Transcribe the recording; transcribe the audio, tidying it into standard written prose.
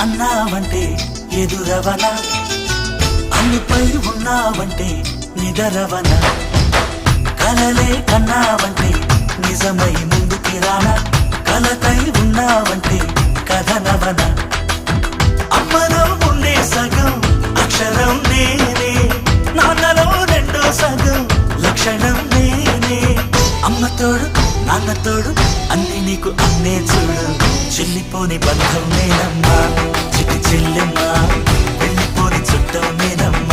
అన్నావంటే ఎదురవన, అన్నిపై ఉన్నావంటే నిదరవన, కలలే కన్నావంటే నిజమై ముందుకి రానా, కలతై ఉన్నావంటే కథనవన. అమ్మలో ఉండే సగం అక్షరం నేనే, నాన్నలో రెండో సగం లక్షణం నేనే. అమ్మ తోడు నాన్న తోడు అన్ని నీకు అన్నే చూడు, చెల్లిపోని బంధం నేనమ్మా, చిటి చెల్లెమ్మా, వెళ్ళిపోని చుట్టం నేనమ్మా.